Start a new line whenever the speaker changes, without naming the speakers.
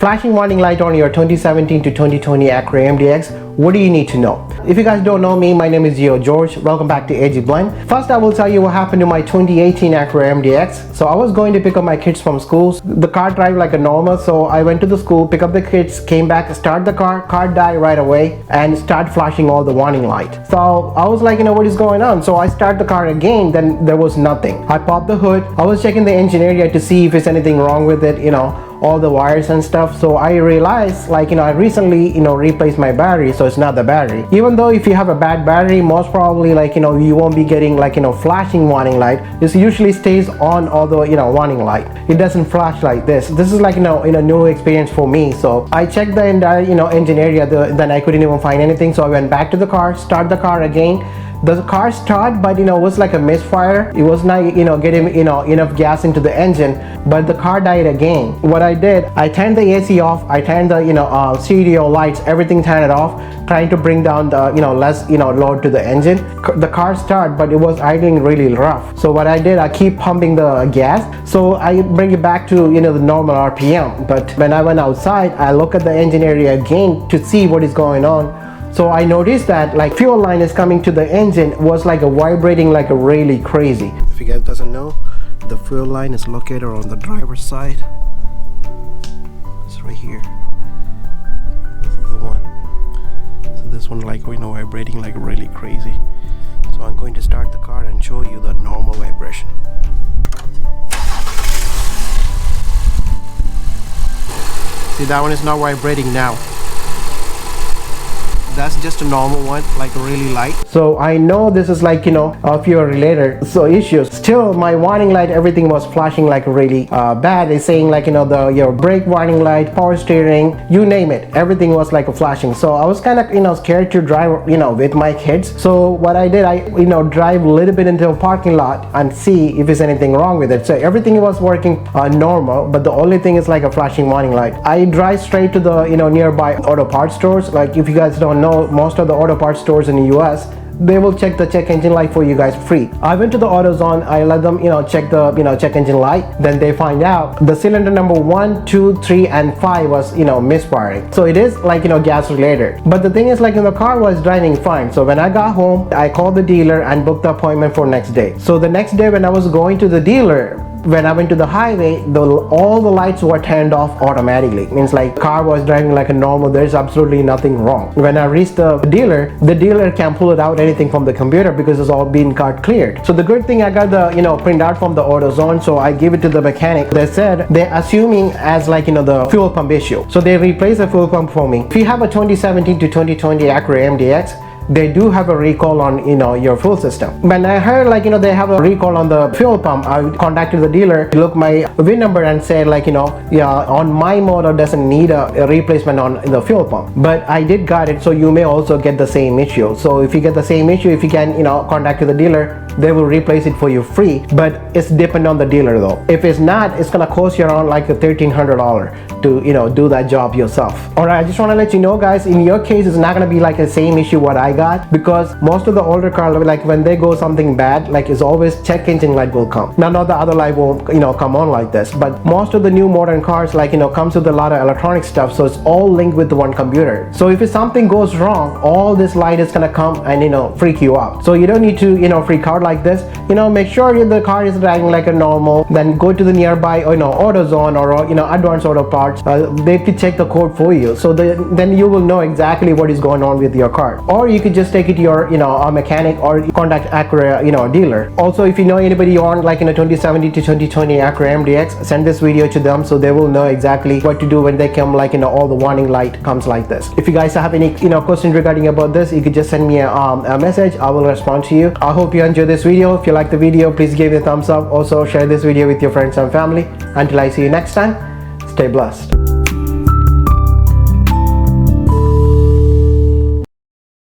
Flashing warning light on your 2017 to 2020 Acura MDX. What do you need to know? If you guys don't know me, my name is Gio George. Welcome back to AG Blend. First, I will tell you what happened to my 2018 Acura MDX. So I was going to pick up my kids from school. The car drive like a normal, so I went to the school, pick up the kids, came back, start the car died right away, and start flashing all the warning light. So I was like, what is going on? So I start the car again, then there was nothing. I popped the hood. I was checking the engine area to see if there's anything wrong with it, all the wires and stuff. So I realized I recently replaced my battery, so it's not the battery. Even though if you have a bad battery, most probably you won't be getting flashing warning light. This usually stays on all the warning light. It doesn't flash like this. This is a new experience for me. So I checked the entire engine area, then I couldn't even find anything. So I went back to the car, start the car again. The car started, but it was like a misfire. It was not getting enough gas into the engine, but the car died again. What I did, I turned the AC off, I turned the stereo lights, everything turned it off, trying to bring down the less load to the engine. The car started, but it was idling really rough. So what I did, I keep pumping the gas, so I bring it back to the normal RPM. But when I went outside, I look at the engine area again to see what is going on. So I noticed that fuel line is coming to the engine was vibrating really crazy. If you guys doesn't know, the fuel line is located on the driver's side. It's right here. This is the one. So this one vibrating really crazy. So I'm going to start the car and show you the normal vibration. See, that one is not vibrating now. That's just a normal one, really light. So I know this is a fuel related issues. Still, my warning light, everything was flashing really bad. It's saying your brake warning light, power steering, you name it, everything was flashing. So I was kind of scared to drive with my kids. So what I did, I drive a little bit into a parking lot and see if there's anything wrong with it. So everything was working normal, but the only thing is a flashing warning light. I drive straight to the nearby auto parts stores. If you guys don't know, most of the auto parts stores in the US, they will check the check engine light for you guys free. I went to the AutoZone, I let them check the check engine light. Then they find out the cylinder number 1, 2, 3 and 5 was misfiring. So it is gas related. But the thing is the car was driving fine. So when I got home, I called the dealer and booked the appointment for next day. So the next day when I was going to the dealer, when I went to the highway, all the lights were turned off automatically. Means car was driving like a normal. There's absolutely nothing wrong. When I reached the dealer can't pull it out anything from the computer because it's all been car cleared. So the good thing, I got the printout from the AutoZone, so I give it to the mechanic. They said they're assuming as the fuel pump issue. So they replaced the fuel pump for me. If you have a 2017 to 2020 Acura MDX, they do have a recall on your fuel system. When I heard they have a recall on the fuel pump, I contacted the dealer, looked my VIN number and said yeah, on my model doesn't need a replacement on the fuel pump. But I did got it, so you may also get the same issue. So if you get the same issue, if you can contact the dealer, they will replace it for you free. But it's depend on the dealer though. If it's not, it's gonna cost you around $1,300 to do that job yourself. Alright, I just want to let you know guys, in your case it's not gonna be the same issue what I got, because most of the older cars, when they go something bad, it's always check engine light will come. None of the other light will come on like this. But most of the new modern cars comes with a lot of electronic stuff, so it's all linked with the one computer. So if something goes wrong, all this light is gonna come and freak you out. So you don't need to freak out like this. Make sure the car is driving like a normal. Then go to the nearby AutoZone or Advanced Auto Parts. They could check the code for you, so then you will know exactly what is going on with your car. Or you could just take it to your a mechanic or contact Acura dealer. Also, if you know anybody on 2070 to 2020 Acura MDX, send this video to them so they will know exactly what to do when they come all the warning light comes like this. If you guys have any questions regarding about this, you could just send me a message. I will respond to you. I hope you enjoyed this video. If you like the video, please give it a thumbs up. Also share this video with your friends and family. Until I see you next time, stay blessed.